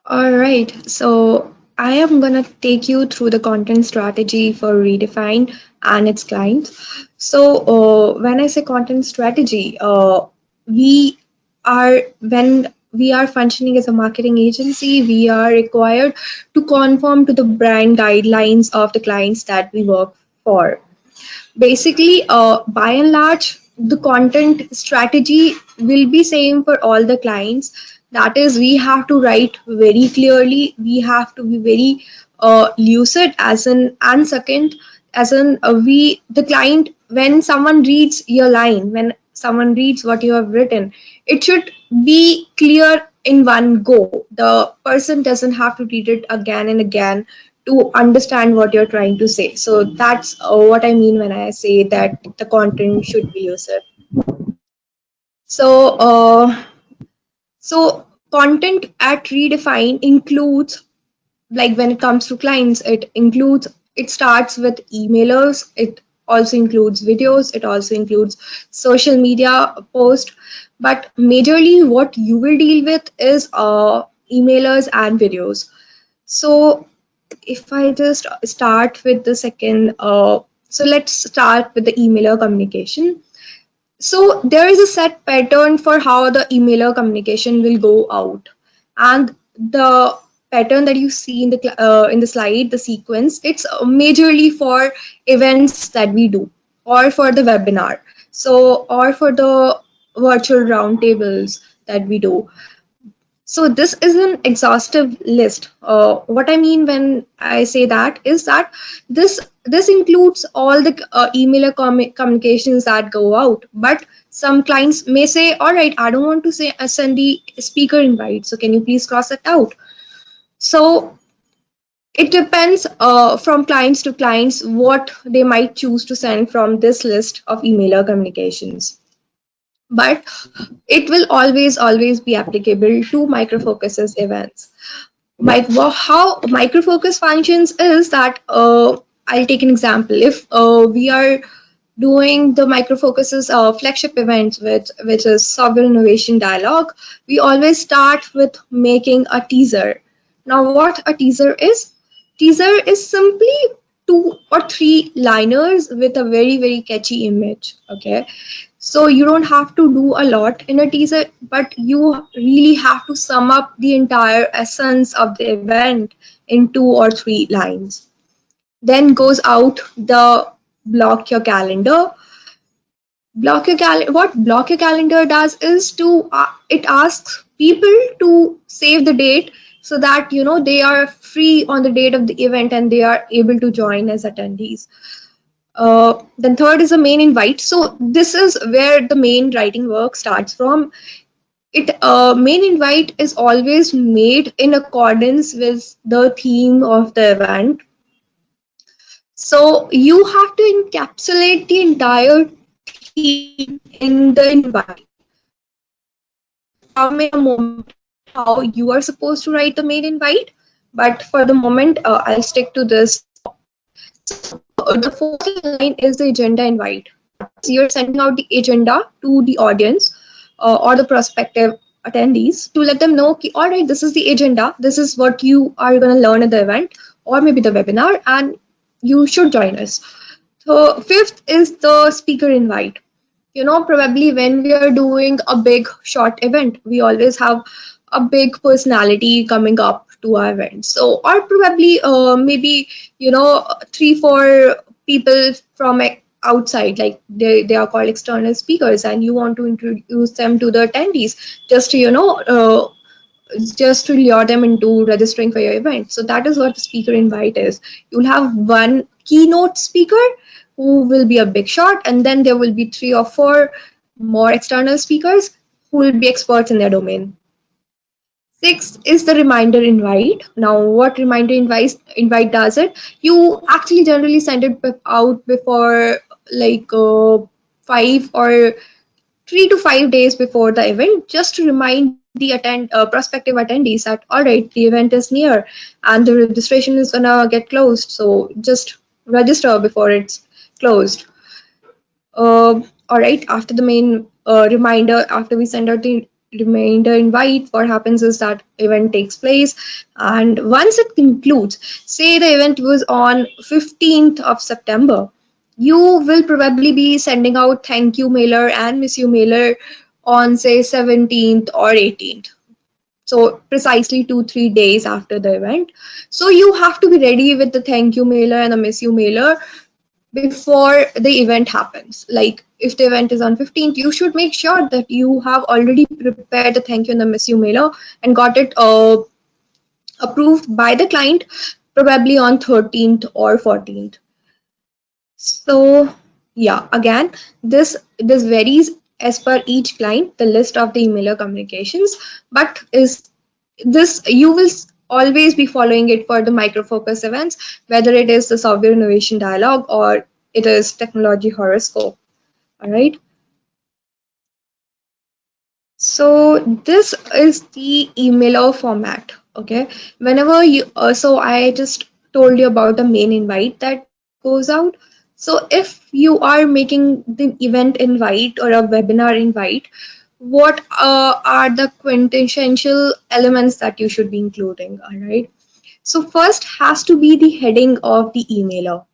All right, so I am gonna take you through the content strategy for Redefine and its clients. So, when I say content strategy, we when we are functioning as a marketing agency, we are required to conform to the brand guidelines of the clients that we work for. Basically, by and large, the content strategy will be same for all the clients. That is, we have to write very clearly, we have to be very lucid, as in, and second, as in, we the client, when someone reads your line, when someone reads what you have written, it should be clear in one go. The person doesn't have to read it again and again to understand what you're trying to say. So that's what I mean when I say that the content should be user. So, content at Redefine includes, like when it comes to clients, it starts with emailers, it also includes videos, it also includes social media post, but majorly what you will deal with is emailers and videos. So if I just start with the second, so let's start with the emailer communication. So there is a set pattern for how the emailer communication will go out, and the pattern that you see in the slide, the sequence, it's majorly for events that we do, or for the webinar, so or for the virtual roundtables that we do. So this is an exhaustive list. What I mean when I say that is that this includes all the email communications that go out. But some clients may say, "All right, I don't want to say send the speaker invite. So can you please cross it out?" So it depends from clients to clients what they might choose to send from this list of emailer communications. But it will always be applicable to microfocuses events. How microfocus functions is that, I'll take an example. If we are doing the microfocuses flagship events, which is software innovation dialogue, we always start with making a teaser. Now what a teaser is, teaser is simply two or three liners with a very catchy image. Okay, so you don't have to do a lot in a teaser, but you really have to sum up the entire essence of the event in two or three lines. Then goes out the block your calendar. What block your calendar does is to it asks people to save the date so that they are free on the date of the event and they are able to join as attendees. Then third is the main invite. So this is where the main writing work starts from. It Main invite is always made in accordance with the theme of the event. So you have to encapsulate the entire theme in the invite. There may come a moment how you are supposed to write the main invite, but for the moment, I'll stick to this. The fourth line is the agenda invite. That is, you're sending out the agenda to the audience or the prospective attendees to let them know, ki, all right, this is the agenda, this is what you are going to learn at the event or maybe the webinar, and you should join us. So, fifth is the speaker invite. Probably when we are doing a big short event, we always have a big personality coming up to our event. So, or probably maybe, 3 4 people from outside, like they are called external speakers, and you want to introduce them to the attendees, just to just to lure them into registering for your event. So that is what the speaker invite is. You'll have one keynote speaker who will be a big shot, and then there will be 3 or 4 more external speakers who will be experts in their domain. Sixth is the reminder invite. Now, what reminder invite does it? You actually generally send it out before, like, 3 to 5 days before the event, just to remind the prospective attendees that, all right, the event is near and the registration is gonna get closed. So just register before it's closed. All right, after the main reminder, after we send out the reminder invite, what happens is that event takes place, and once it concludes, say the event was on 15th of September, you will probably be sending out thank you mailer and miss you mailer on say 17th or 18th, so precisely 2 3 days after the event. So you have to be ready with the thank you mailer and the miss you mailer before the event happens. Like if the event is on 15th, you should make sure that you have already prepared the thank you and the miss you mailer and got it approved by the client probably on 13th or 14th. So yeah, again, this varies as per each client, the list of the emailer communications, but is this you will always be following it for the micro focus events, whether it is the software innovation dialogue or it is technology horoscope. All right. So this is the emailer format. Okay. Whenever you, so I just told you about the main invite that goes out. So if you are making the event invite or a webinar invite, what are the quintessential elements that you should be including? All right. So first has to be the heading of the emailer.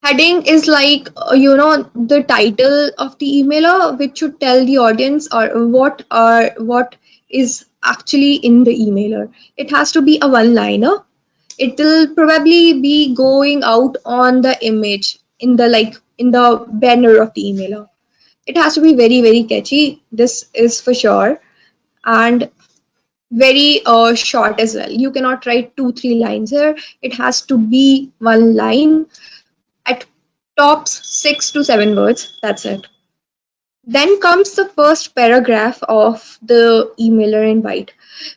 Heading is like, the title of the emailer, which should tell the audience or what is actually in the emailer. It has to be a one-liner. It will probably be going out on the image in the banner of the emailer. It has to be very very catchy. This is for sure, and very short as well. You cannot write 2 3 lines here. It has to be one line at tops 6 to 7 words. That's it. Then comes the first paragraph of the emailer invite.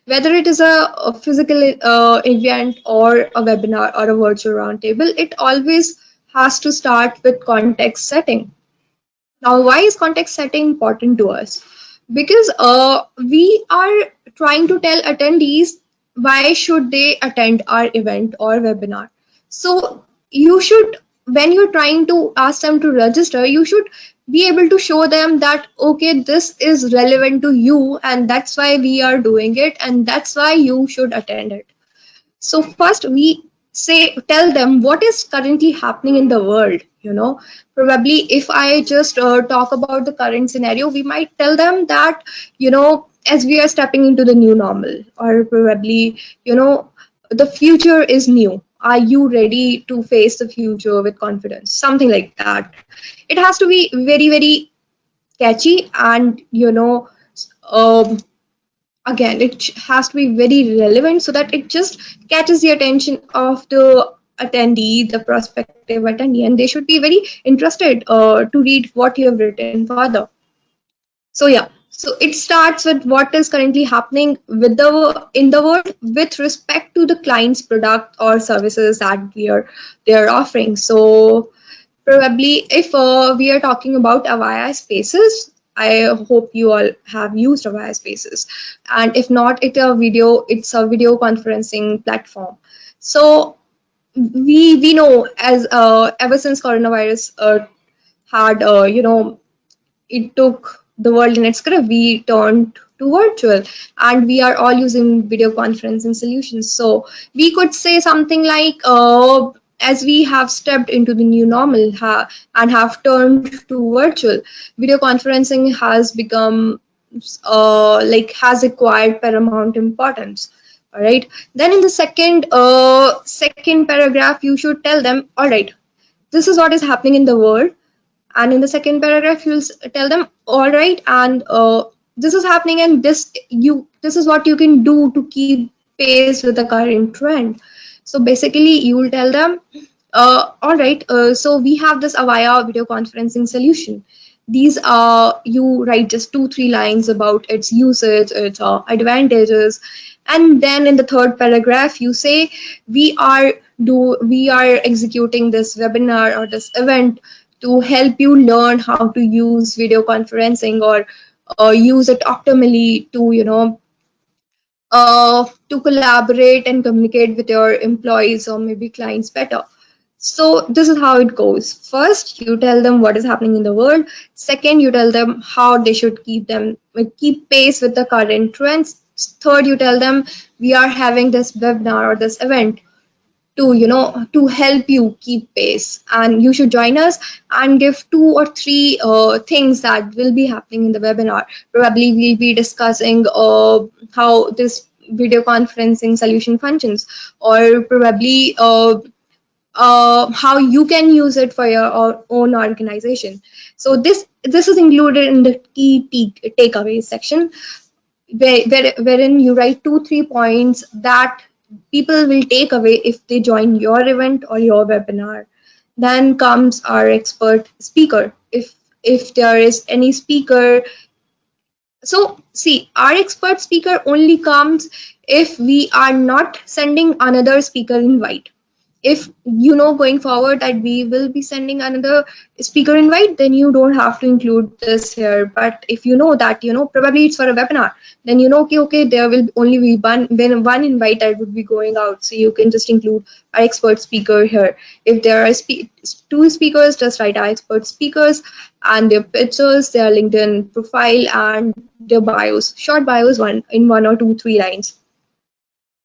Whether it is a physical event or a webinar or a virtual roundtable, it always has to start with context setting. Now, why is context setting important to us? Because we are trying to tell attendees why should they attend our event or webinar. So you should, when you're trying to ask them to register, you should be able to show them that okay, this is relevant to you, and that's why we are doing it, and that's why you should attend it. So first we tell them what is currently happening in the world. Probably if I just talk about the current scenario, we might tell them that as we are stepping into the new normal, or probably the future is new. Are you ready to face the future with confidence? Something like that. It has to be very very catchy, and um, again it has to be very relevant so that it just catches the attention of the attendee, the prospective attendee, and they should be very interested to read what you have written further. So yeah, so it starts with what is currently happening with the in the world with respect to the client's product or services that they are offering. So probably if we are talking about Avaya Spaces, I hope you all have used Avaya Spaces, and if not, it's a video conferencing platform. So we know as ever since coronavirus had it took the world in its grip, we turned to virtual, and we are all using video conferencing solutions. So we could say something like, as we have stepped into the new normal and have turned to virtual, video conferencing has become has acquired paramount importance. All right. Then in the second paragraph, you should tell them, all right, this is what is happening in the world, and in the second paragraph you'll tell them all right, and this is happening, and this is what you can do to keep pace with the current trend. So basically you will tell them, all right, so we have this Avaya video conferencing solution. These are, you write just 2 3 lines about its usage, its advantages, and then in the third paragraph you say we are executing this webinar or this event to help you learn how to use video conferencing or use it optimally to to collaborate and communicate with your employees or maybe clients better. So this is how it goes. First, you tell them what is happening in the world. Second, you tell them how they should keep pace with the current trends. Third, you tell them we are having this webinar or this event to help you keep pace, and you should join us, and give two or three things that will be happening in the webinar. Probably we'll be discussing how this video conferencing solution functions, or probably how you can use it for your own organization. So this is included in the key takeaways section, wherein you write 2 3 points that people will take away if they join your event or your webinar. Then comes our expert speaker. If there is any speaker, so see, our expert speaker only comes if we are not sending another speaker invite. If you know going forward that we will be sending another speaker invite, then you don't have to include this here. But if you know that probably it's for a webinar, then okay, there will only be one invite that would be going out, so you can just include our expert speaker here. If there are two speakers, just write our expert speakers and their pictures, their LinkedIn profile, and their bios, short bios, one or two, 3 lines.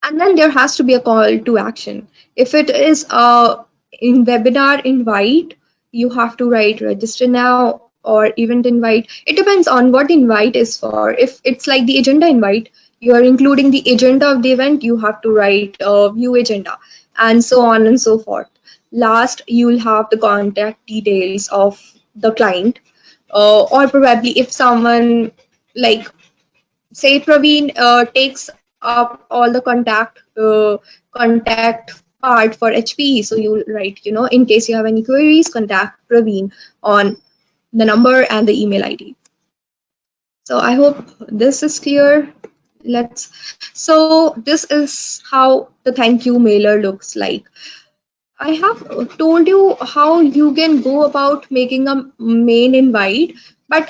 And then there has to be a call to action. If it is a in webinar invite, you have to write register now or event invite. It depends on what the invite is for. If it's like the agenda invite, you are including the agenda of the event, you have to write view agenda, and so on and so forth. Last, you'll have the contact details of the client, or probably if someone, like, say Praveen takes up all the contact part for HPE. So you'll write, in case you have any queries, contact Praveen on the number and the email ID. So I hope this is clear. Let's. So this is how the thank you mailer looks like. I have told you how you can go about making a main invite, but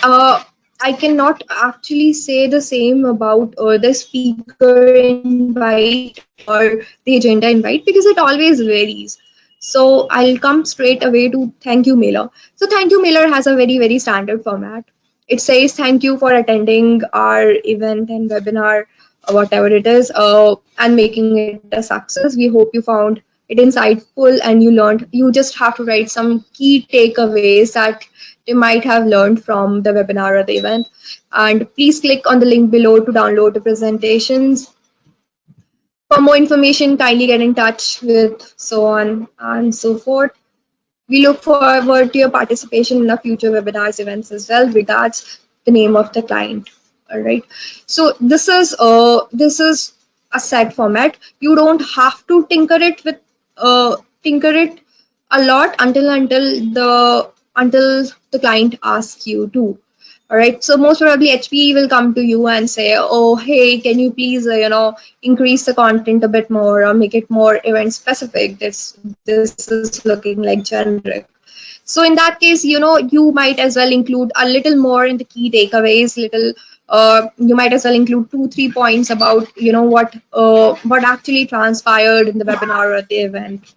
I cannot actually say the same about the speaker invite or the agenda invite, because it always varies. So I'll come straight away to thank you mailer. So thank you mailer has a very standard format. It says thank you for attending our event and webinar, whatever it is, and making it a success. We hope you found it insightful and you learned. You just have to write some key takeaways that they might have learned from the webinar or the event. And please click on the link below to download the presentations. For more information, kindly get in touch with so on and so forth. We look forward to your participation in our future webinars events as well. Regards, the name of the client. All right. So this is a set format. You don't have to tinker it a lot until the client asks you to. All right. So most probably HPE will come to you and say, "Oh, hey, can you please, increase the content a bit more or make it more event specific? This is looking like generic." So in that case, you might as well include a little more in the key takeaways. You might as well include 2 3 points about what actually transpired in the webinar or the event.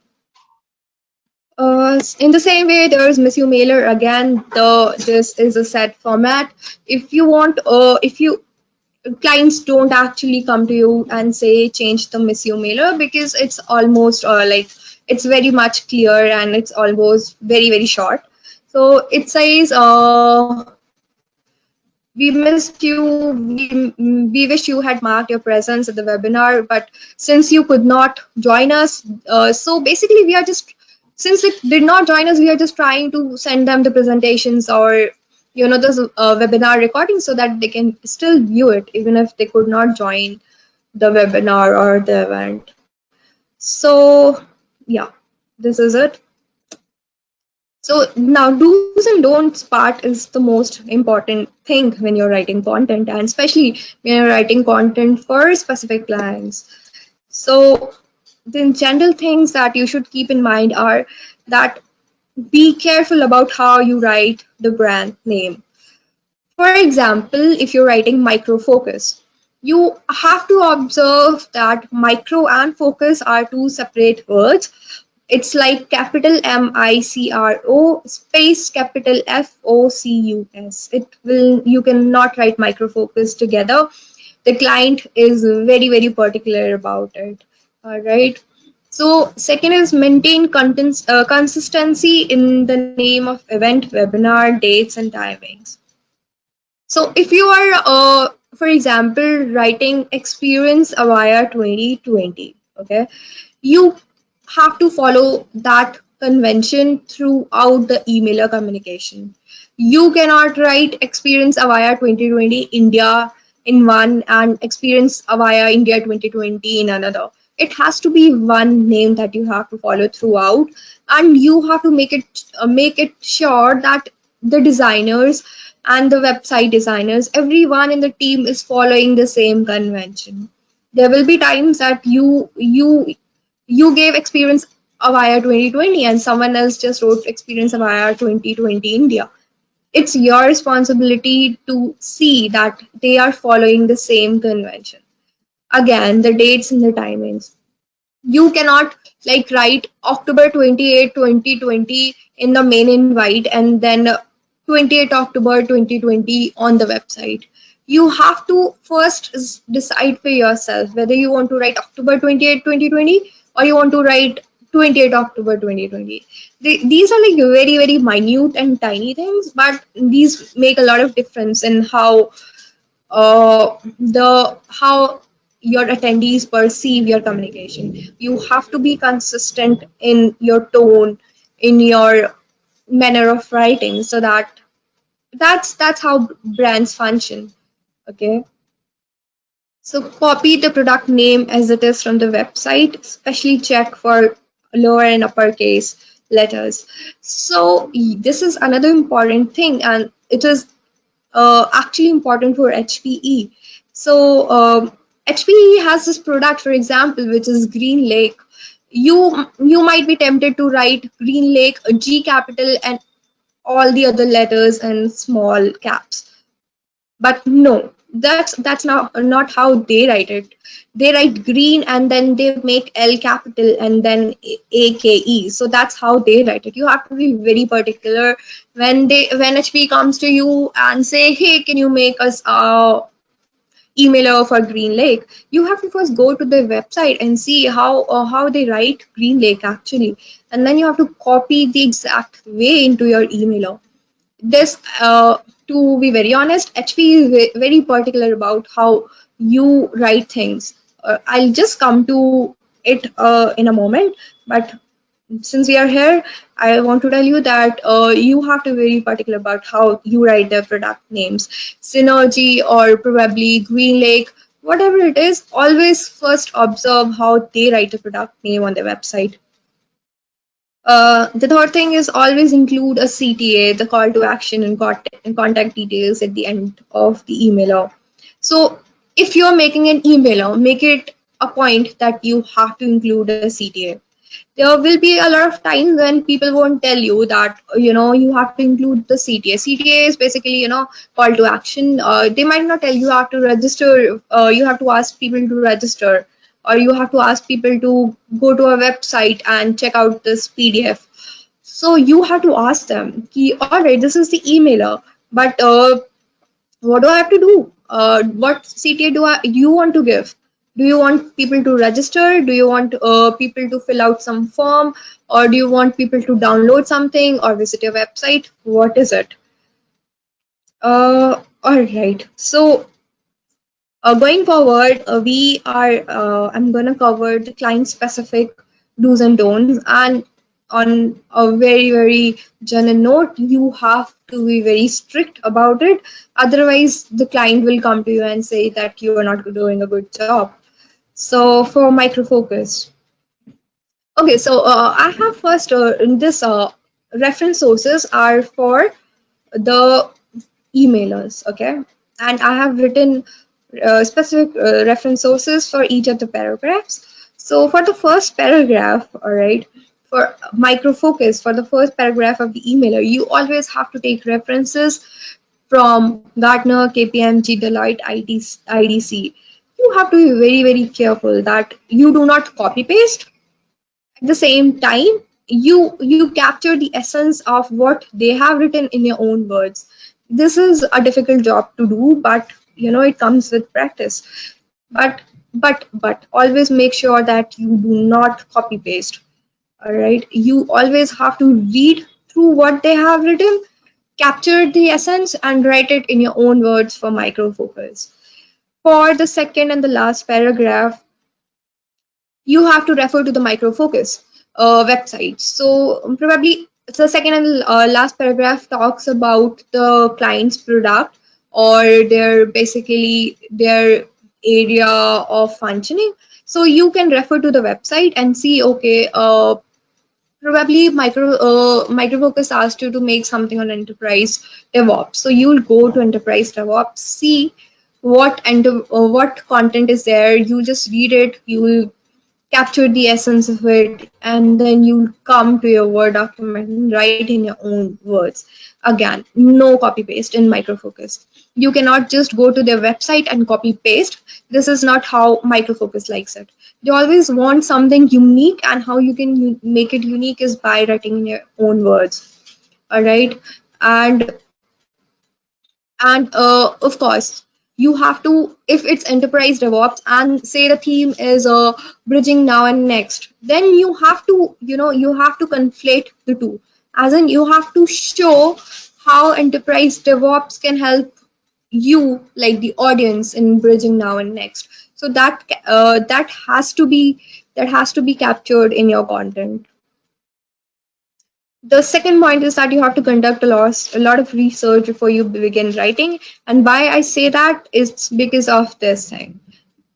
In the same way, there's Miss You Mailer again. This is a set format. If you want, if you clients don't actually come to you and say change the Miss You Mailer, because it's almost like it's very much clear and it's almost very short. So it says, we wish you had marked your presence at the webinar, but since you could not join us, so basically we are just, since they did not join us, we are just trying to send them the presentations or this webinar recording so that they can still view it even if they could not join the webinar or the event. So yeah, this is it. So now do's and don'ts part is the most important thing when you're writing content, and especially when you're writing content for specific clients. So the general things that you should keep in mind are that be careful about how you write the brand name. For example, if you're writing micro focus, you have to observe that micro and focus are two separate words. It's like capital MICRO space capital FOCUS. It will, you cannot write micro focus together. The client is very, very particular about it. All right. So second is maintain consistency in the name of event, webinar, dates, and timings. So if you are, for example, writing experience via 2020, okay, you have to follow that convention throughout the emailer communication. You cannot write experience via 2020 India in one and experience via India 2020 in another. It has to be one name that you have to follow throughout, and you have to make it sure that the designers and the website designers, everyone in the team is following the same convention. There will be times that you gave experience via 2020 and someone else just wrote experience via 2020 India. It's your responsibility to see that they are following the same convention. Again, the dates and the timings, you cannot like write October 28, 2020 in the main invite and then 28 October 2020 on the website. You have to first decide for yourself whether you want to write October 28, 2020 or you want to write 28 October 2020. These are like very, very minute and tiny things, but these make a lot of difference in the how your attendees perceive your communication. You have to be consistent in your tone, in your manner of writing, so that that's how brands function. Okay. So copy the product name as it is from the website, especially check for lower and uppercase letters. So this is another important thing, and it is actually important for HPE. So HPE has this product, for example, which is Green Lake. You might be tempted to write Green Lake, a G capital, and all the other letters and small caps. But no, that's not how they write it. They write green and then they make L capital and then AKE. So that's how they write it. You have to be very particular when HP comes to you and say, hey, can you make us emailer for Green Lake? You have to first go to the website and see how they write Green Lake actually, and then you have to copy the exact way into your emailer. This to be very honest, HP is very particular about how you write things. I'll just come to it in a moment, but since we are here, I want to tell you that you have to be very particular about how you write the product names. Synergy or probably Green Lake, whatever it is, always first observe how they write the product name on their website. The third thing is always include a CTA, the call to action and contact details at the end of the emailer. So if you're making an emailer, make it a point that you have to include a CTA. There will be a lot of times when people won't tell you that you have to include the CTA. CTA is basically call to action. They might not tell you have to register. You have to ask people to register, or you have to ask people to go to a website and check out this PDF. So you have to ask them, all right, this is the emailer, but what do I have to do? What CTA you want to give? Do you want people to register? Do you want people to fill out some form? Or do you want people to download something or visit your website? What is it? All right. So going forward, I'm going to cover the client specific do's and don'ts. And on a very, very general note, you have to be very strict about it. Otherwise, the client will come to you and say that you are not doing a good job. So for micro focus. Okay, so I have first in this reference sources are for the emailers, okay, and I have written specific reference sources for each of the paragraphs. So for the first paragraph, all right, for micro focus, for the first paragraph of the emailer, you always have to take references from Gartner, KPMG, Deloitte, IDC. You have to be very, very careful that you do not copy paste. At the same time, you capture the essence of what they have written in your own words. This is a difficult job to do, but it comes with practice. But always make sure that you do not copy paste. All right, you always have to read through what they have written, capture the essence, and write it in your own words for micro focus. For the second and the last paragraph, you have to refer to the micro focus website. So probably the second and last paragraph talks about the client's product or their area of functioning. So you can refer to the website and see, okay, probably micro focus asked you to make something on enterprise DevOps. So you'll go to enterprise DevOps, see what content is there. You just read it, you will capture the essence of it, and then you'll come to your Word document and write in your own words. Again, no copy paste in Microfocus. You cannot just go to their website and copy paste. This is not how Microfocus likes it. They always want something unique, and how you can make it unique is by writing in your own words. All right, and of course, you have to, if it's enterprise DevOps and say the theme is bridging now and next, then you have to conflate the two. As in, you have to show how enterprise DevOps can help you, like the audience, in bridging now and next. So that has to be captured in your content. The second point is that you have to conduct a lot of research before you begin writing. And why I say that is because of this thing.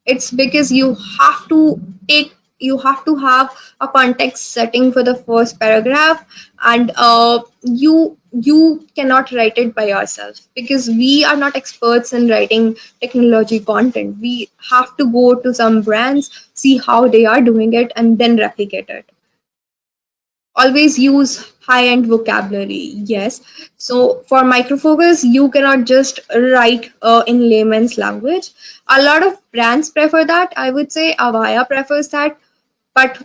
It's because you have to have a context setting for the first paragraph, and you cannot write it by yourself, because we are not experts in writing technology content. We have to go to some brands, see how they are doing it, and then replicate it. Always use high end vocabulary. Yes, so for microfocus you cannot just write in layman's language. A lot of brands prefer that. I would say Avaya prefers that, but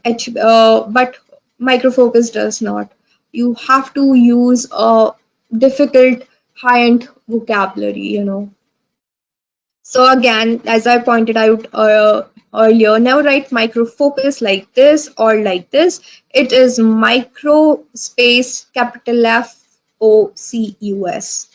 microfocus does not. You have to use a difficult high end vocabulary. So again, as I pointed out earlier, never write micro focus like this or like this. It is micro space capital Focus.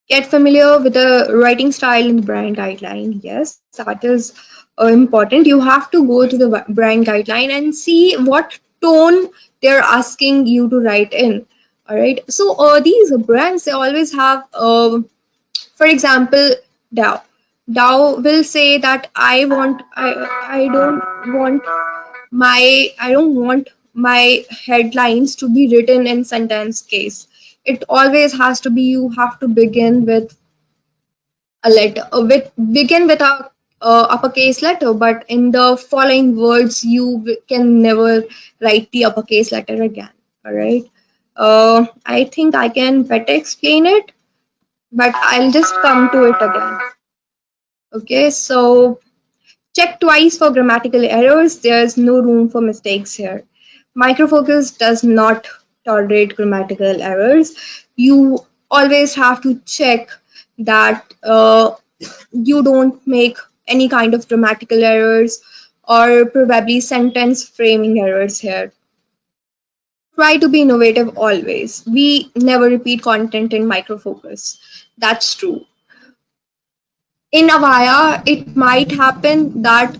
Get familiar with the writing style in the brand guideline. Yes, that is important. You have to go to the brand guideline and see what tone they're asking you to write in. All right. So these brands, they always have for example, Dow. Dow will say that I don't want I don't want my headlines to be written in sentence case. It always has to be, you have to begin with a letter with begin with a uppercase letter, but in the following words you can never write the uppercase letter again. All right. I think I can better explain it, but I'll just come to it again. Okay, so check twice for grammatical errors. There's no room for mistakes here. Microfocus does not tolerate grammatical errors. You always have to check that you don't make any kind of grammatical errors or probably sentence framing errors here. Try to be innovative always. We never repeat content in microfocus. That's true. In Avaya, it might happen that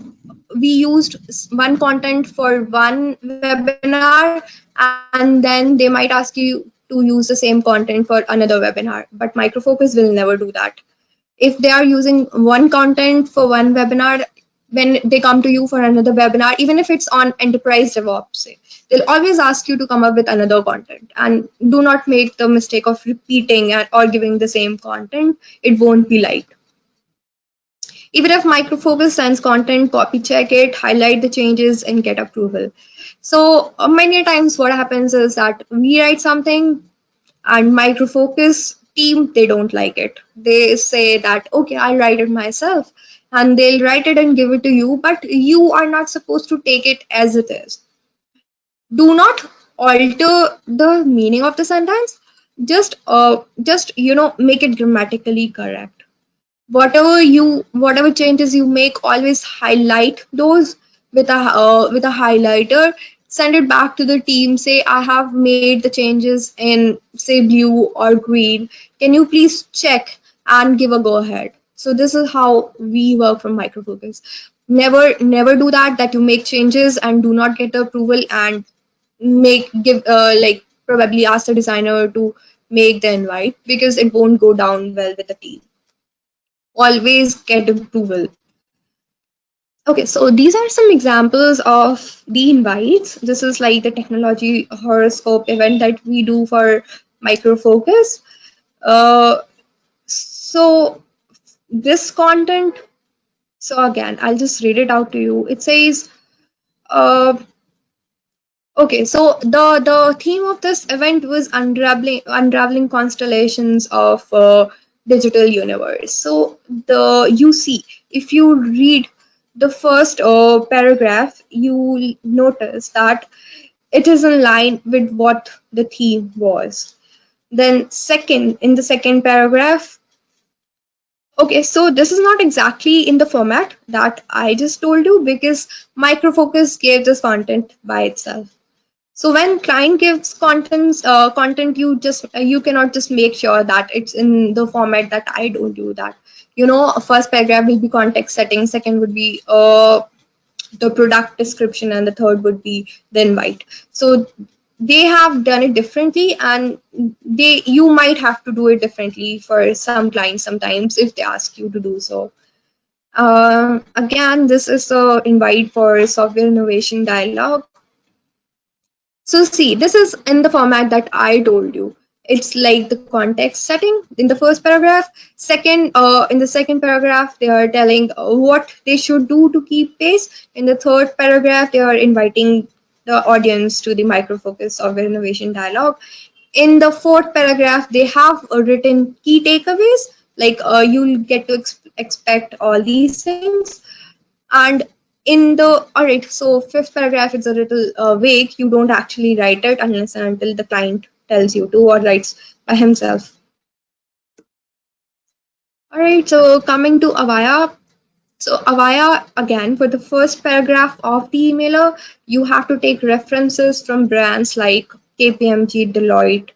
we used one content for one webinar, and then they might ask you to use the same content for another webinar. But Microfocus will never do that. If they are using one content for one webinar, when they come to you for another webinar, even if it's on enterprise DevOps, say, they'll always ask you to come up with another content. And do not make the mistake of repeating or giving the same content. It won't be liked. Even if Microfocus sends content, copy check it, highlight the changes, and get approval. So many times what happens is that we write something and Microfocus team, they don't like it. They say that, okay, I'll write it myself. And they'll write it and give it to you, but you are not supposed to take it as it is. Do not alter the meaning of the sentence. Just make it grammatically correct. Whatever changes you make, always highlight those with a highlighter. Send it back to the team, say I have made the changes in, say, blue or green, can you please check and give a go ahead. So this is how we work from Microfocus. Never do that you make changes and do not get the approval, and make give like probably ask the designer to make the invite, because it won't go down well with the team. Always get approval. Okay, so these are some examples of the invites. This is like the technology horoscope event that we do for Micro Focus. So this content, so again, I'll just read it out to you. It says, uh, okay, so the theme of this event was unraveling constellations of digital universe. So the you see, if you read the first paragraph, you will notice that it is in line with what the theme was. Then second, in the second paragraph, okay, so this is not exactly in the format that I just told you, because Microfocus gave this content by itself. So when client gives content, you cannot just make sure that it's in the format that I don't do that. First paragraph will be context setting, second would be the product description, and the third would be the invite. So they have done it differently, and they you might have to do it differently for some clients sometimes if they ask you to do so. Again, this is the invite for software innovation dialogue. So see, this is in the format that I told you. It's like the context setting in the first paragraph. In the second paragraph, they are telling what they should do to keep pace. In the third paragraph, they are inviting the audience to the microfocus of innovation dialogue. In the fourth paragraph, they have written key takeaways, like you'll get to expect all these things. And in the all right, so fifth paragraph is a little vague. You don't actually write it unless and until the client tells you to, or writes by himself. All right, so coming to Avaya. So Avaya, again, for the first paragraph of the emailer, you have to take references from brands like KPMG, Deloitte,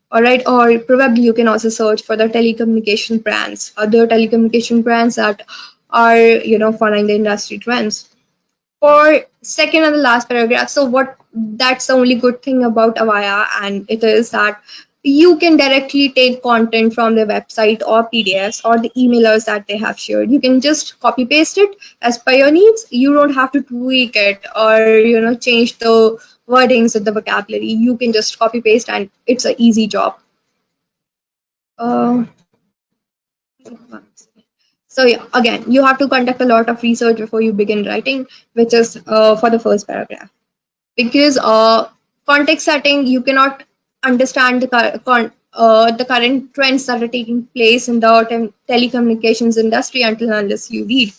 all right, or probably you can also search for the telecommunication brands, other telecommunication brands that are, following the industry trends. For second and the last paragraph, so what that's the only good thing about Avaya, and it is that you can directly take content from their website or PDFs or the emailers that they have shared. You can just copy paste it as per your needs. You don't have to tweak it or change the wordings of the vocabulary. You can just copy paste, and it's an easy job. uh, So yeah, again, you have to conduct a lot of research before you begin writing, which is for the first paragraph. Because context setting, you cannot understand the current trends that are taking place in the telecommunications industry until and unless you read.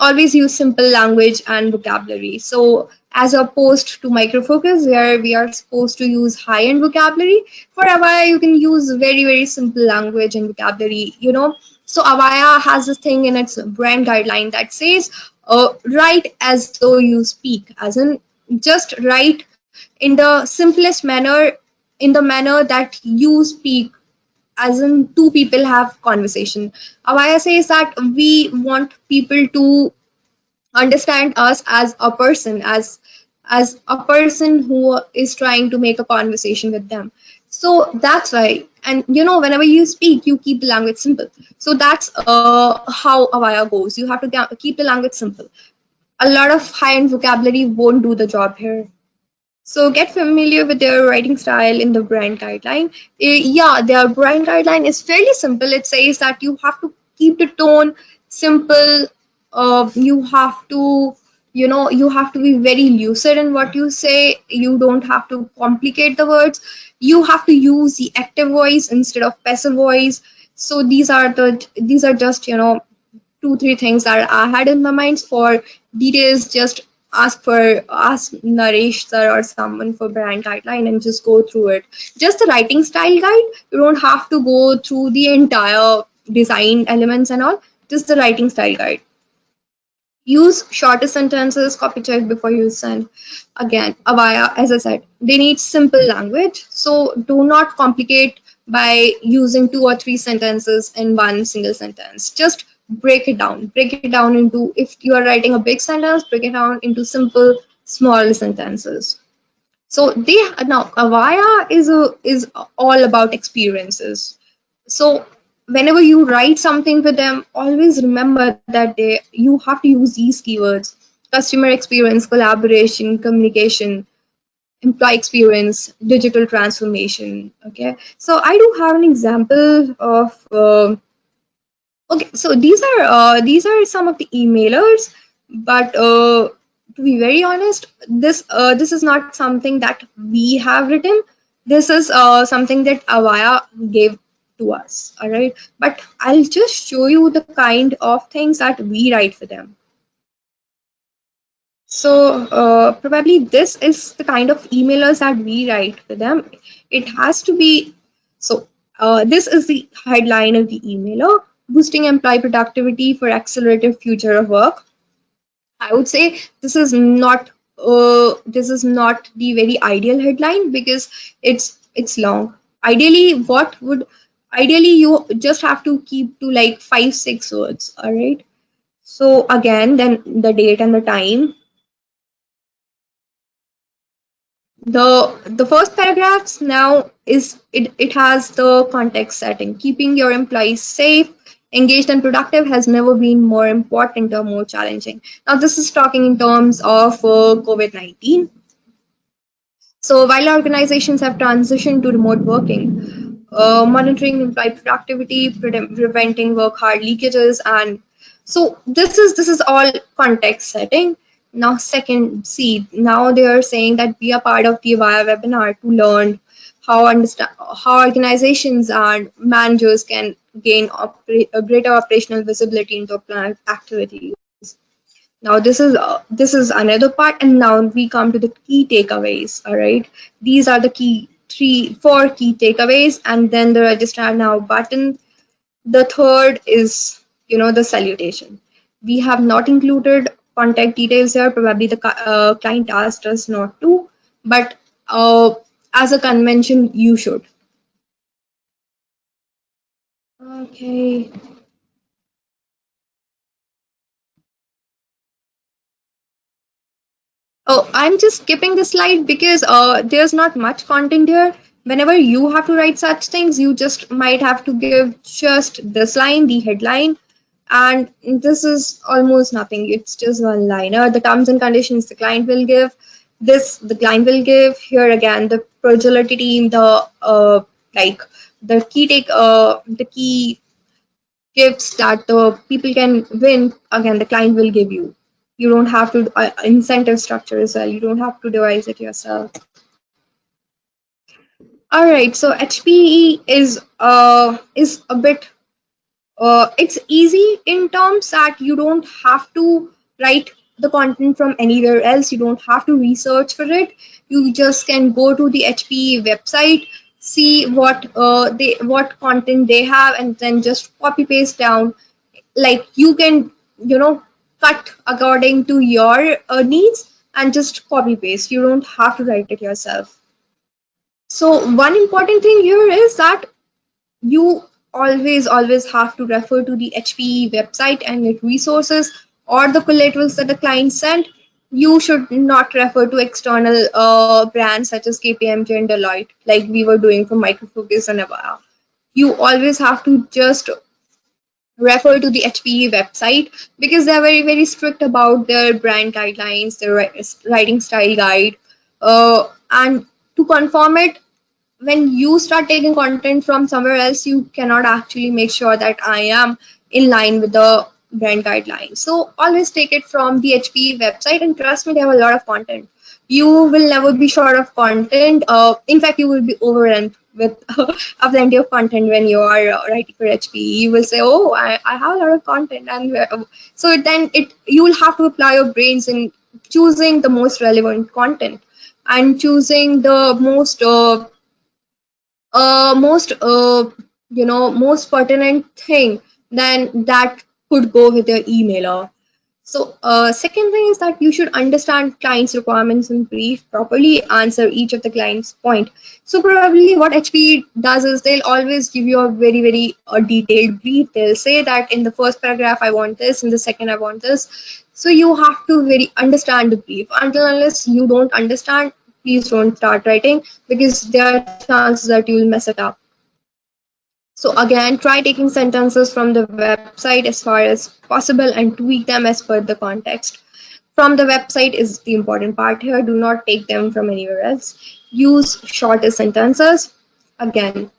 Always use simple language and vocabulary. So, as opposed to microfocus, where we are supposed to use high-end vocabulary, for Avaya you can use very simple language and vocabulary. So Avaya has this thing in its brand guideline that says, "Write as though you speak," as in just write in the simplest manner, in the manner that you speak, as in two people have conversation. Avaya says that we want people to understand us as a person, as a person who is trying to make a conversation with them. So that's why, and whenever you speak, you keep the language simple. So that's how Avaya goes. You have to keep the language simple. A lot of high-end vocabulary won't do the job here. So get familiar with their writing style in the brand guideline. Yeah, their brand guideline is fairly simple. It says that you have to keep the tone simple. You have to, you have to be very lucid in what you say. You don't have to complicate the words. You have to use the active voice instead of passive voice. So these are just two, three things that I had in my mind. For details, just ask Naresh sir or someone for brand guideline and just go through it. Just the writing style guide. You don't have to go through the entire design elements and all. Just the writing style guide. Use shorter sentences, copy check before you send. Again, Avaya, as I said, they need simple language. So do not complicate by using two or three sentences in one single sentence. Just break it down. Break it down into, if you are writing a big sentence, break it down into simple, small sentences. So they now Avaya is all about experiences. So whenever you write something with them, always remember that you have to use these keywords: customer experience, collaboration, communication, employee experience, digital transformation. Okay, so I do have an example of. Okay, so these are some of the emailers, but to be very honest, this is not something that we have written. This is something that Avaya gave to us. All right, but I'll just show you the kind of things that we write for them. So probably this is the kind of emailers that we write for them. It has to be so. This is the headline of the emailer: boosting employee productivity for accelerated future of work. I would say this is not the very ideal headline because it's long. Ideally, what would ideally you just have to keep to like 5 6 words. All right. So again, then the date and the time. The first paragraphs now is it has the context setting. Keeping your employees safe, engaged and productive has never been more important or more challenging. Now this is talking in terms of COVID-19. So while organizations have transitioned to remote working, monitoring employee productivity, preventing work hard leakages, and so this is all context setting. Now, second, see, now they are saying that be a part of the Avaya webinar to learn how organizations and managers can gain a greater operational visibility into plant activities. Now this is another part, and now we come to the key takeaways. All right, these are the key four key takeaways, and then the register now button. The third is the salutation. We have not included contact details here. Probably the client asked us not to, but as a convention, you should. Okay. Oh, I'm just skipping the slide because there's not much content here. Whenever you have to write such things, you just might have to give just this line, the headline, and this is almost nothing. It's just one liner. The terms and conditions the client will give. This the client will give. Here again, the fragility team, like the key gifts that the people can win. Again, the client will give you. You don't have to incentive structure as well. You don't have to devise it yourself. All right, so HPE is a bit it's easy in terms that you don't have to write the content from anywhere else. You don't have to research for it. You just can go to the HPE website, see what content they have, and then just copy paste down. Like you can cut according to your needs and just copy paste. You don't have to write it yourself. So one important thing here is that you always have to refer to the HPE website and its resources or the collaterals that the client sent. You should not refer to external brands such as KPMG and Deloitte like we were doing for Micro Focus and Avaya. You always have to just refer to the HPE website because they're very strict about their brand guidelines, their writing style guide, and to confirm it, when you start taking content from somewhere else, you cannot actually make sure that I am in line with the brand guidelines. So always take it from the HPE website, and trust me, they have a lot of content. You will never be short of content. In fact, you will be overwhelmed with a plenty of content when you are writing for HPE. You will say, "Oh, I have a lot of content," and so then it you will have to apply your brains in choosing the most relevant content and choosing the most pertinent thing then that could go with your emailer. So, second thing is that you should understand clients' requirements in brief, properly answer each of the client's point. So, probably what HP does is they'll always give you a very, very detailed brief. They'll say that in the first paragraph I want this, in the second I want this. So, you have to very understand the brief. Until unless you don't understand, please don't start writing because there are chances that you will mess it up. So again, try taking sentences from the website as far as possible and tweak them as per the context. From the website is the important part here. Do not take them from anywhere else. Use shorter sentences. Again,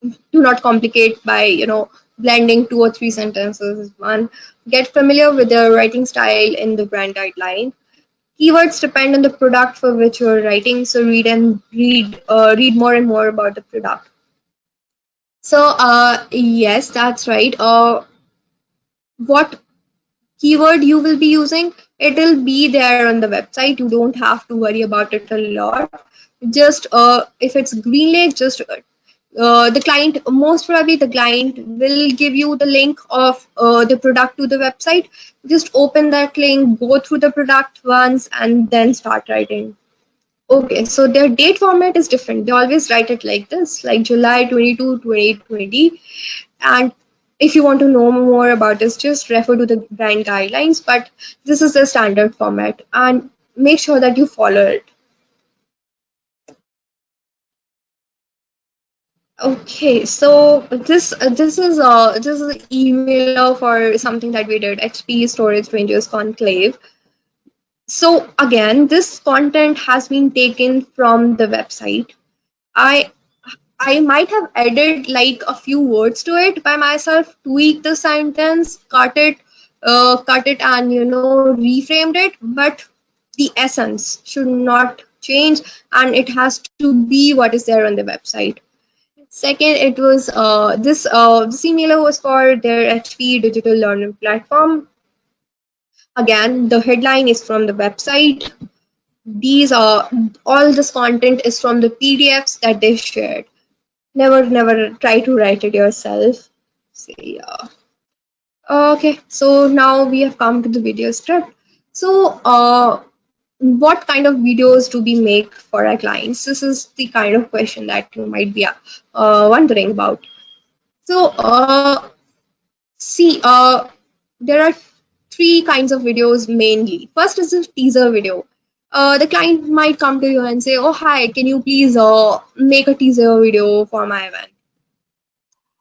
do not complicate by blending two or three sentences as one. Get familiar with the writing style in the brand guideline. Keywords depend on the product for which you are writing, so read more and more about the product. So, yes, that's right. What keyword you will be using, it will be there on the website. You don't have to worry about it a lot. Just if it's Green Lake, just the client, most probably the client will give you the link of the product to the website. Just open that link, go through the product once, and then start writing. Okay, so their date format is different. They always write it like this, like July 22, 2020. And if you want to know more about this, just refer to the brand guidelines. But this is the standard format, and make sure that you follow it. Okay, so this is an emailer for something that we did, XP Storage Rangers Conclave. So again, this content has been taken from the website. I I might have added like a few words to it by myself, tweak the sentence, cut it, and reframed it. But the essence should not change, and it has to be what is there on the website. Second, it was this emailer was for their HP digital learning platform. Again, the headline is from the website. These are all this content is from the PDFs that they shared. Never try to write it yourself. So yeah. Okay, so now we have come to the video script. So what kind of videos do we make for our clients? This is the kind of question that you might be wondering about. So see, there are three kinds of videos mainly. First is a teaser video. The client might come to you and say, "Oh hi, can you please make a teaser video for my event?"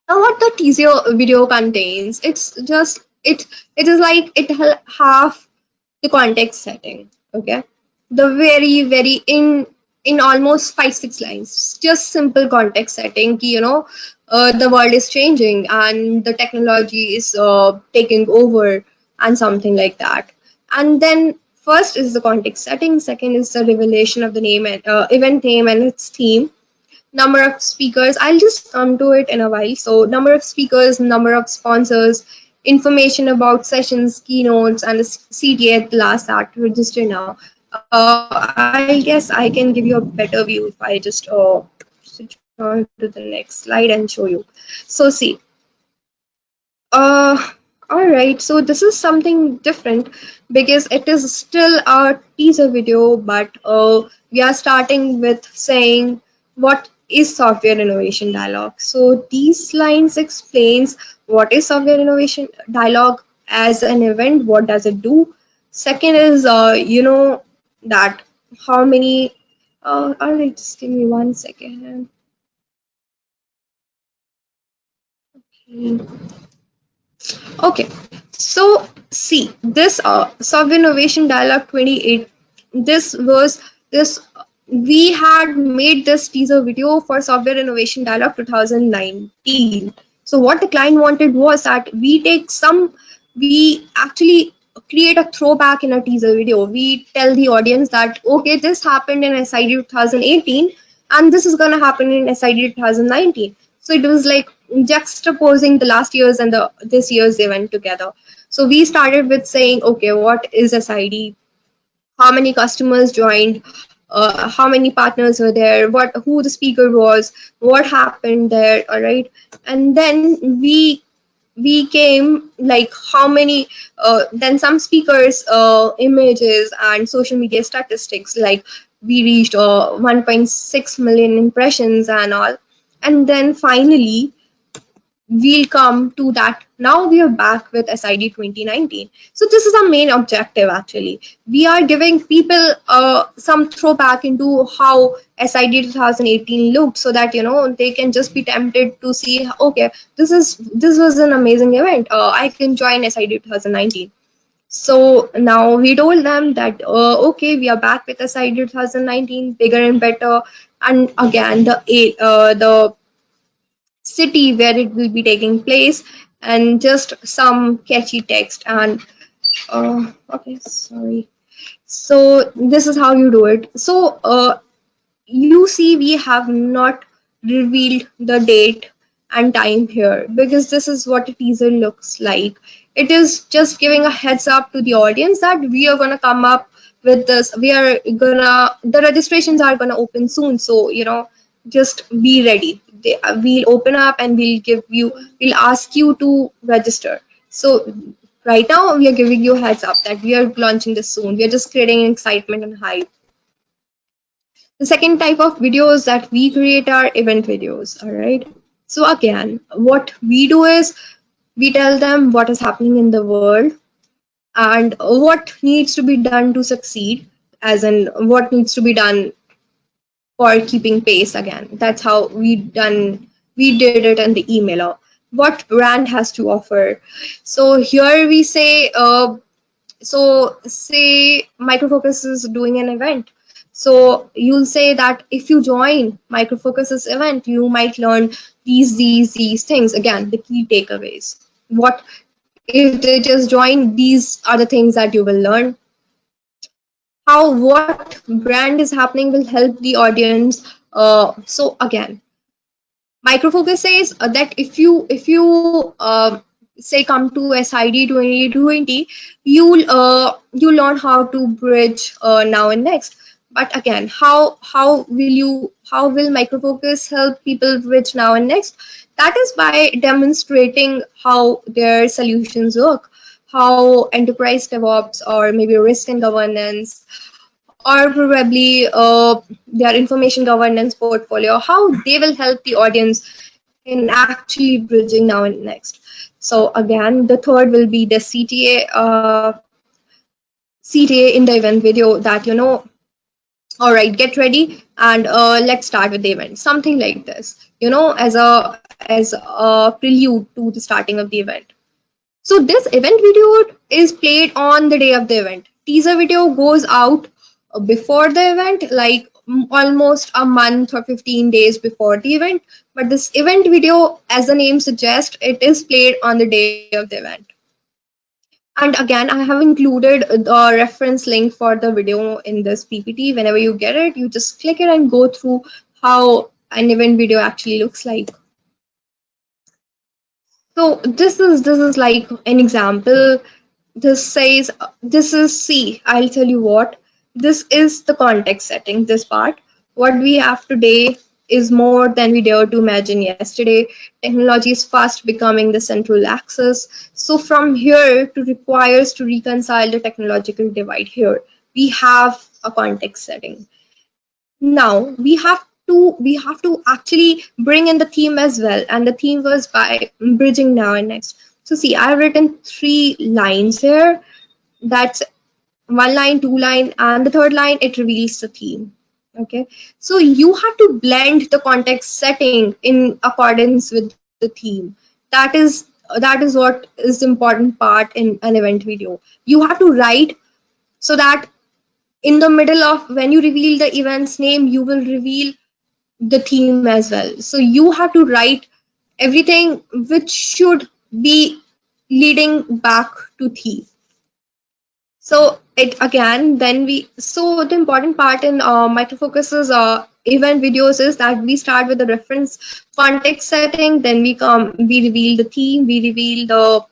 Now, what the teaser video contains, it is like half the context setting. Okay, the very in almost 5 6 lines, just simple context setting. The world is changing and the technology is taking over and something like that. And then first is the context setting. Second is the revelation of the name and event name and its theme. Number of speakers, I'll just come to it in a while. So number of speakers, number of sponsors, information about sessions, keynotes, and the CTA at the last act. Register now. I guess I can give you a better view if I just switch on to the next slide and show you. So see, uh, all right. So this is something different because it is still a teaser video, but we are starting with saying what is software innovation dialogue. So these lines explains what is software innovation dialogue as an event. What does it do? Second is that how many. All right, just give me 1 second. Okay, so see this Sub Innovation Dialogue 28. This was this we had made this teaser video for Software Innovation Dialogue 2019. So what the client wanted was that we actually create a throwback in a teaser video. We tell the audience that okay, this happened in SID 2018 and this is gonna happen in SID 2019. So it was like juxtaposing the last year's and the this year's event together. So we started with saying, okay, what is SID? how many customers joined, how many partners were there, what who the speaker was, what happened there, all right. And then we came like how many then some speakers images and social media statistics, like we reached 1.6 million impressions and all. And then finally we'll come to that. Now we are back with SID 2019. So this is our main objective actually. We are giving people some throwback into how SID 2018 looked, so that they can just be tempted to see, okay, this was an amazing event. I can join SID 2019. So now we told them that okay, we are back with SID 2019, bigger and better. And again, the city where it will be taking place, and just some catchy text. And okay, sorry. So this is how you do it. So you see, we have not revealed the date and time here, because this is what a teaser looks like. It is just giving a heads up to the audience that we are going to come up with this. The registrations are going to open soon. So, just be ready. We'll open up and we'll ask you to register. So, right now, we are giving you a heads up that we are launching this soon. We are just creating excitement and hype. The second type of videos that we create are event videos, all right? So again, what we do is we tell them what is happening in the world and what needs to be done to succeed, as in what needs to be done for keeping pace again. That's how we did it in the emailer. What brand has to offer. So here we say so say Microfocus is doing an event. So you'll say that if you join Microfocus's event, you might learn these things. Again, the key takeaways. What if they just join, these are the things that you will learn. How what brand is happening will help the audience. So again, Microfocus says that if you say come to SID 2020, you'll learn how to bridge now and next. But again, how will Microfocus help people bridge now and next? That is by demonstrating how their solutions work, how enterprise DevOps or maybe risk and governance, or probably their information governance portfolio, how they will help the audience in actually bridging now and next. So again, the third will be the CTA in the event video, that all right, get ready and let's start with the event. Something like this, as a prelude to the starting of the event. So this event video is played on the day of the event. Teaser video goes out before the event, like almost a month or 15 days before the event. But this event video, as the name suggests, it is played on the day of the event. And again, I have included the reference link for the video in this PPT. Whenever you get it, you just click it and go through how an event video actually looks like. So this is like an example. This says this is C. I'll tell you what. This is the context setting. This part. What we have today is more than we dared to imagine yesterday. Technology is fast becoming the central axis. So from here to requires to reconcile the technological divide here. We have a context setting. Now we have to actually bring in the theme as well, and the theme was by bridging now and next. So see, I've written 3 lines here. That's one line, 2 line, and the third line, it reveals the theme. Okay, so you have to blend the context setting in accordance with the theme. That is what is the important part in an event video. You have to write so that in the middle of when you reveal the event's name, you will reveal the theme as well. So you have to write everything which should be leading back to theme. So it again, then we so the important part in Microfocus's event videos is that we start with the reference context setting, then we reveal the theme, we reveal the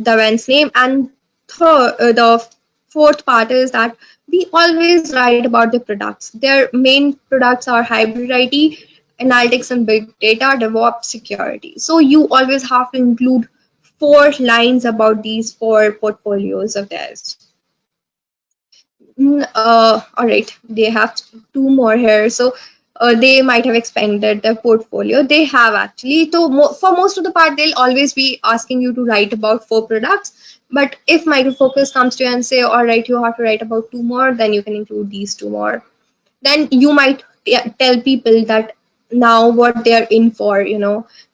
event's name, and the fourth part is that we always write about the products. Their main products are hybrid IT, analytics and big data, DevOps, security. So you always have to include 4 lines about these 4 portfolios of theirs. All right, they have 2 more here. So they might have expanded their portfolio. They have actually. So for most of the part, they'll always be asking you to write about 4 products. But if Micro Focus comes to you and say, all right, you have to write about 2 more, then you can include these 2 more. Then you might tell people that now what they're in for,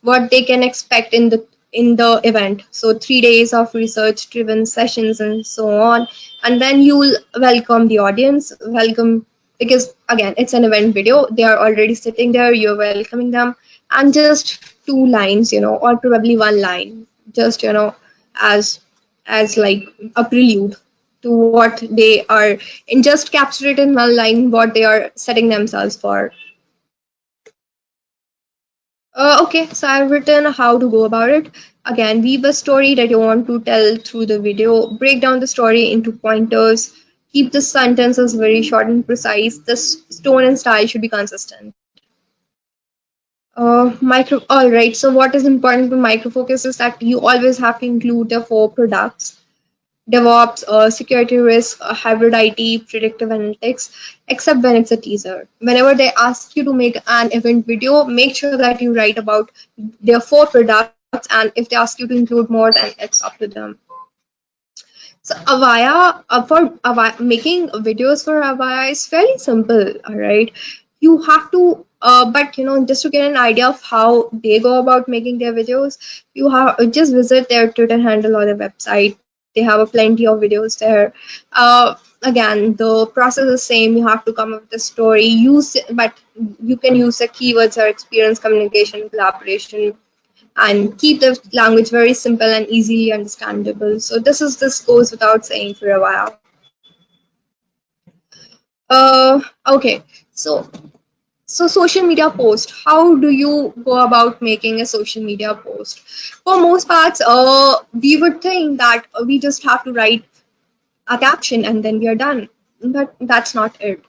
what they can expect in the event. So 3 days of research driven sessions and so on. And then you'll welcome the audience, welcome, because again it's an event video, they are already sitting there, you're welcoming them, and just 2 lines, or probably 1 line, just as like a prelude to what they are, and just capture it in 1 line what they are setting themselves for. Okay, so I've written how to go about it. Again, weave a story that you want to tell through the video, break down the story into pointers, keep the sentences very short and precise. The tone and style should be consistent. All right. So what is important for micro focus is that you always have to include the 4 products: DevOps, security risk, hybrid IT, predictive analytics, except when it's a teaser. Whenever they ask you to make an event video, make sure that you write about their 4 products, and if they ask you to include more, then it's up to them. So making videos for Avaya is fairly simple, all right? You have to, but just to get an idea of how they go about making their videos, you have just visit their Twitter handle or their website. They have a plenty of videos there. Again, the process is same. You have to come up with a story. But you can use the keywords or experience, communication, collaboration, and keep the language very simple and easily understandable. So this goes without saying for a while. Okay, so social media post. How do you go about making a social media post? For most parts, we would think that we just have to write a caption and then we are done. But that's not it.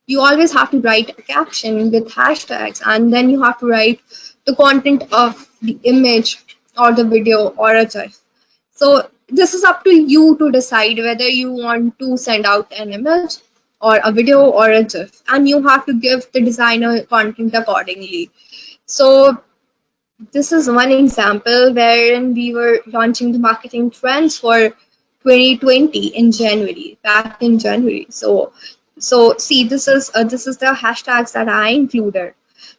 You always have to write a caption with hashtags, and then you have to write the content of the image or the video or a GIF. So this is up to you to decide whether you want to send out an image or a video or a GIF, and you have to give the designer content accordingly. So this is one example wherein we were launching the marketing trends for 2020 in January, back in January. So see, this is the hashtags that I included.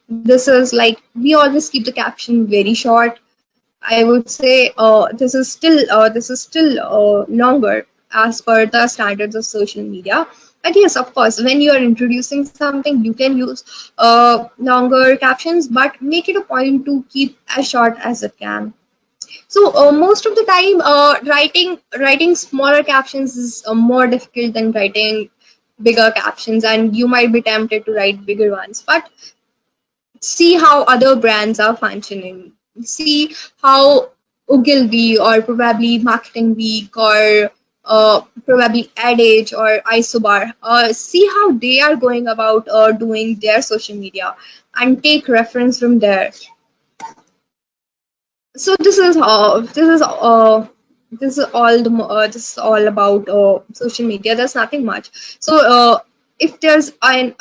This is like, we always keep the caption very short. I would say this is still longer as per the standards of social media. But yes, of course, when you are introducing something, you can use longer captions, but make it a point to keep as short as it can. So most of the time, writing smaller captions is more difficult than writing bigger captions, and you might be tempted to write bigger ones. But see how other brands are functioning. See how Ogilvy or probably Marketing Week or probably Adage or Isobar, see how they are going about doing their social media, and take reference from there. So this is all about social media. There's nothing much. So if there's an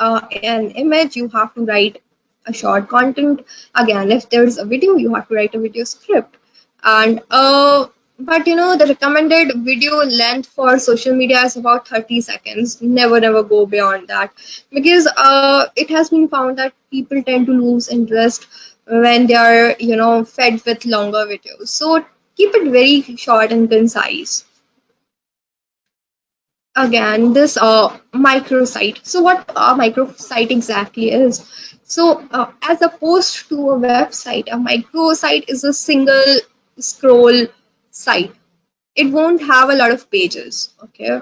image, you have to write a short content. Again, if there's a video, you have to write a video script. And but the recommended video length for social media is about 30 seconds. Never go beyond that, because it has been found that people tend to lose interest when they are fed with longer videos. So keep it very short and concise. Again, this microsite. So what a microsite exactly is? So as opposed to a website, a microsite is a single scroll site. It won't have a lot of pages. Okay,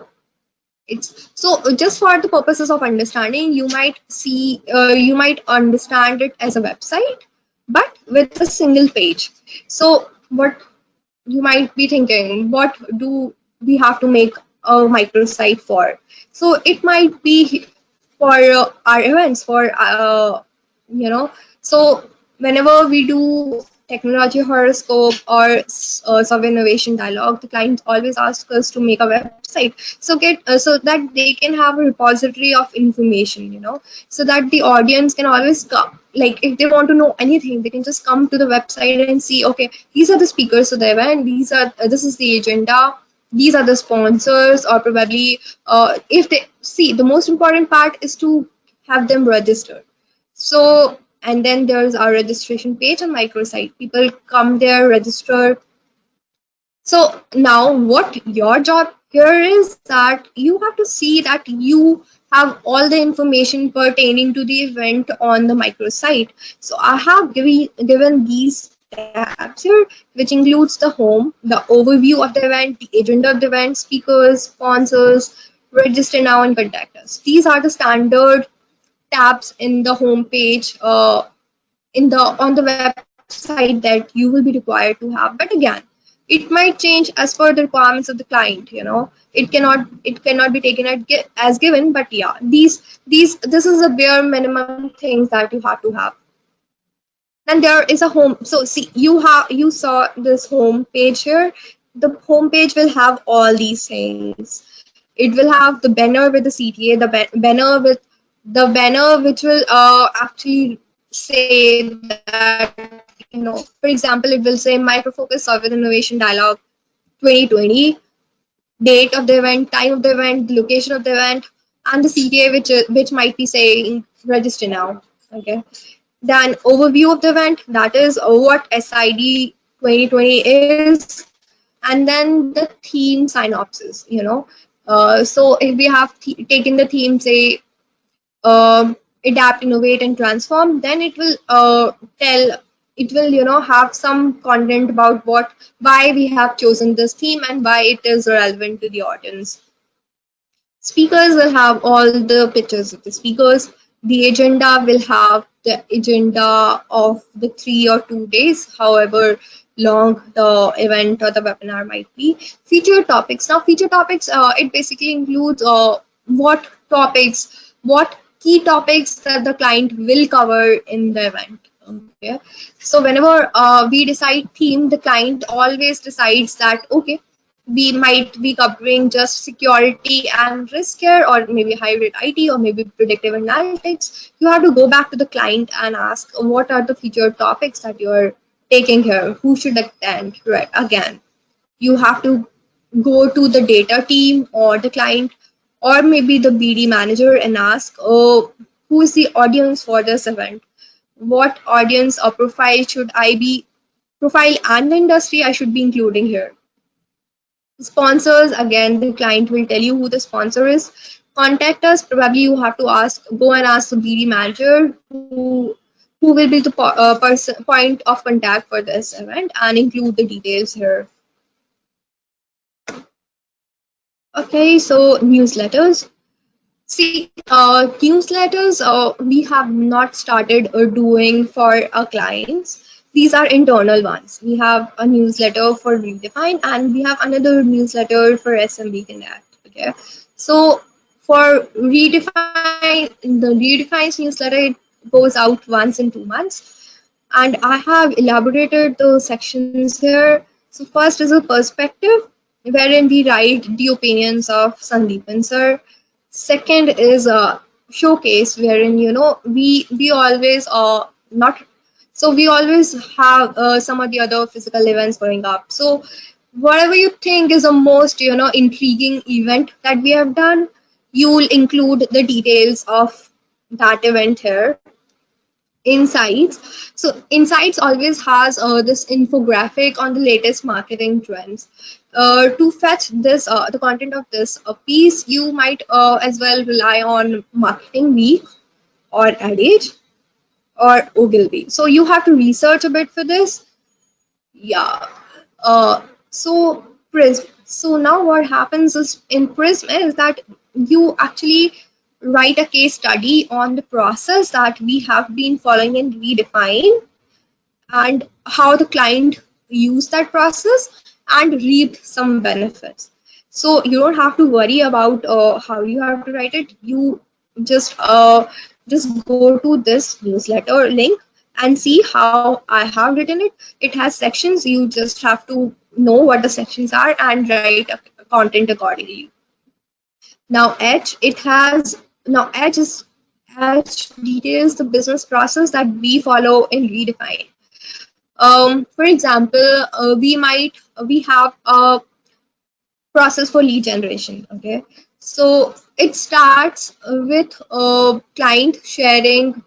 it's so just for the purposes of understanding, you might understand it as a website, but with a single page. So what you might be thinking, what do we have to make a microsite for. So it might be for our events, for you know. So whenever we do technology horoscope or survey innovation dialogue, the clients always ask us to make a website, so get so that they can have a repository of information, so that the audience can always come. Like if they want to know anything, they can just come to the website and see, okay, these are the speakers of the event, this is the agenda, these are the sponsors, or probably if they see, the most important part is to have them registered. So, and then there's our registration page on microsite. People come there, register. So now what your job here is that you have to see that you have all the information pertaining to the event on the microsite. So I have given these tabs here, which includes the home, the overview of the event, the agenda of the event, speakers, sponsors, register now and contact us. These are the standard tabs in the home page, in the on the website that you will be required to have. But again, it might change as per the requirements of the client. It cannot be taken as given, but yeah, this is a bare minimum things that you have to have. Then there is a home. So see, you saw this home page here. The home page will have all these things. It will have the banner with the CTA, the banner with the banner which will actually say that, for example, it will say Micro Focus Solve with Innovation Dialogue 2020, date of the event, time of the event, the location of the event, and the CTA which might be saying register now. Okay. Then overview of the event, that is what SID 2020 is, and then the theme synopsis. So if we have taken the theme, say, adapt, innovate, and transform, then it will have some content about why we have chosen this theme and why it is relevant to the audience. Speakers will have all the pictures of the speakers. The agenda will have the agenda of the 3 or 2 days, however long the event or the webinar might be. Feature topics. Now, feature topics, it basically includes what key topics that the client will cover in the event. Okay. So whenever we decide theme, the client always decides that, okay, we might be covering just security and risk here, or maybe hybrid IT, or maybe predictive analytics. You have to go back to the client and ask what are the featured topics that you're taking here, who should attend. Right, again, you have to go to the data team or the client, or maybe the BD manager, and ask, oh, who is the audience for this event, what audience or profile and the industry I should be including here. Sponsors, again, the client will tell you who the sponsor is. Contact us. Probably you have to go and ask the BD manager who will be the point of contact for this event, and include the details here. Okay, so newsletters. See, newsletters we have not started doing for our clients. These are internal ones. We have a newsletter for Redefine, and we have another newsletter for SMB Connect. Okay, so for the Redefine's newsletter, it goes out once in 2 months, and I have elaborated the sections here. So first is a perspective, wherein we write the opinions of Sandeepan sir. Second is a showcase, wherein we always not so we always have some of the other physical events going up. So whatever you think is the most intriguing event that we have done, you will include the details of that event here. Insights. So Insights always has this infographic on the latest marketing trends. To fetch this, the content of this piece, you might as well rely on Marketing Week or Adage or Ogilvy. So you have to research a bit for this. Yeah. So Prism. So now what happens is in Prism is that you actually write a case study on the process that we have been following in Redefine, and how the client used that process and reaped some benefits. So you don't have to worry about how you have to write it. You just just go to this newsletter link and see how I have written it. It has sections. You just have to know what the sections are and write a content accordingly. Now Edge, it has now Edge is Edge details the business process that we follow in Redefine. For example, we have a process for lead generation. Okay, so it starts with a client sharing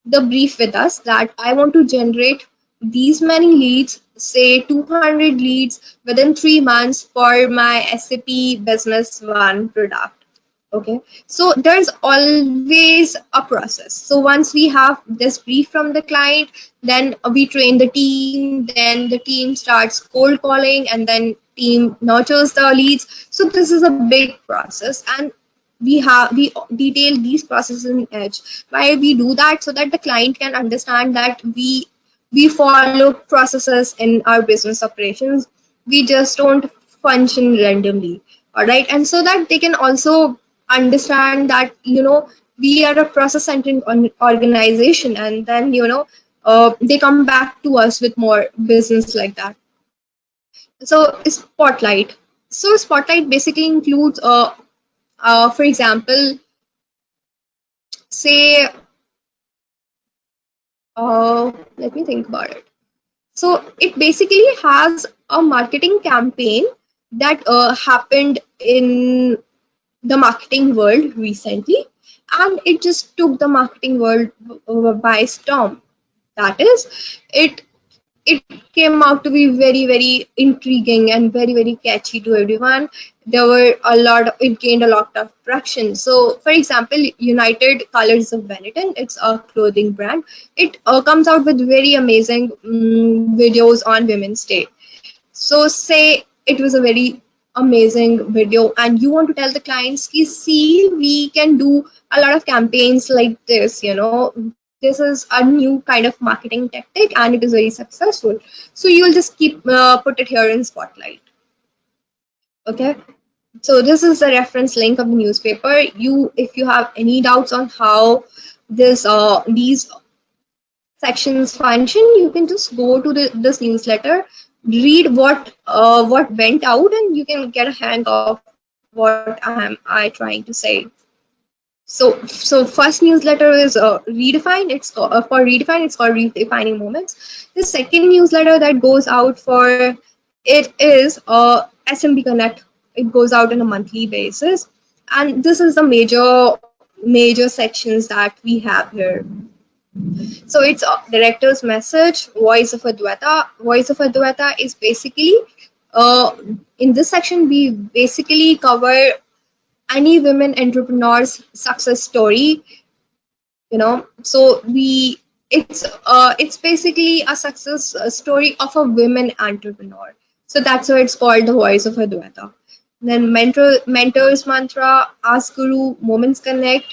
the brief with us that I want to generate these many leads, say 200 leads within 3 months for my SAP Business One product. Okay, so there's always a process. So once we have this brief from the client, then we train the team, then the team starts cold calling, and then team nurtures the leads. So this is a big process, and we detail these processes in Edge. Why we do that? So that the client can understand that we follow processes in our business operations. We just don't function randomly. All right, and so that they can also understand that we are a process centered organization, and then they come back to us with more business like that. So Spotlight. So Spotlight basically includes for example, say let me think about it. So it basically has a marketing campaign that happened in the marketing world recently, and it just took the marketing world by storm. That is, it it came out to be very intriguing and very catchy to everyone. There were a lot it gained a lot of traction. So for example, United Colors of Benetton, it's a clothing brand. It comes out with very amazing videos on Women's Day. So say it was a very amazing video and you want to tell the clients, "Ki, see, we can do a lot of campaigns like this, this is a new kind of marketing tactic and it is very successful." So you will just keep put it here in Spotlight. Okay. So this is the reference link of the newspaper. If you have any doubts on how these sections function, you can just go to this newsletter, read what went out, and you can get a hang of what am I trying to say. So first newsletter is Redefine. For Redefine, it's called Redefining Moments. The second newsletter that goes out for it is SMB Connect. It goes out on a monthly basis, and this is the major sections that we have here. So it's a director's message, Voice of Adwaita. Voice of Adwaita is basically, in this section, we basically cover any women entrepreneur's success story. So it's basically a success story of a women entrepreneur. So that's why it's called the Voice of Adwaita. Then mentors mantra, Ask Guru, Moments Connect.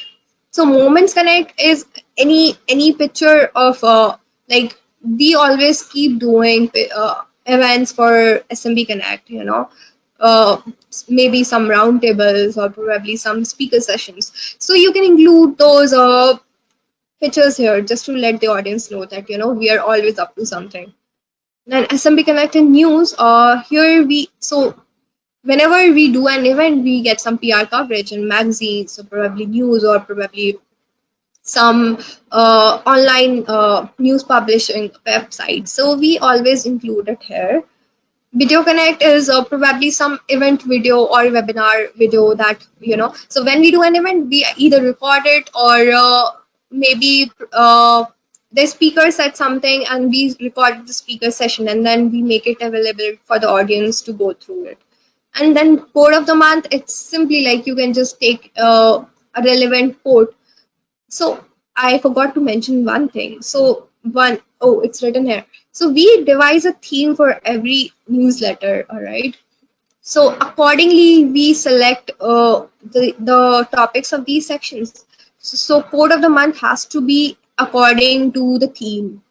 So Moments Connect is any picture of like we always keep doing events for SMB Connect. Uh, Maybe some roundtables or probably some speaker sessions. So you can include those pictures here just to let the audience know that we are always up to something. Then SMB Connected News. Here we so whenever we do an event, we get some PR coverage in magazines, so probably news or probably some online news publishing websites. So we always include it here. Video Connect is probably some event video or webinar video that So when we do an event, we either record it or maybe the speaker said something and we record the speaker session and then we make it available for the audience to go through it. And then quote of the month, it's simply like you can just take a relevant quote. So I forgot to mention one thing. It's written here. So we devise a theme for every newsletter, all right? So accordingly, we select the topics of these sections. So quote of the month has to be according to the theme.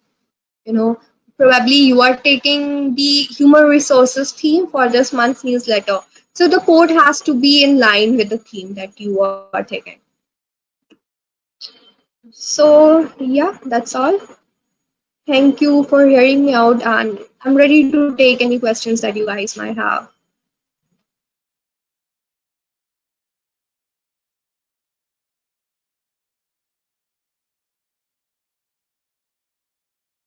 You know, Probably you are taking the human resources theme for this month's newsletter. So the quote has to be in line with the theme that you are taking. So yeah, that's all. Thank you for hearing me out, and I'm ready to take any questions that you guys might have.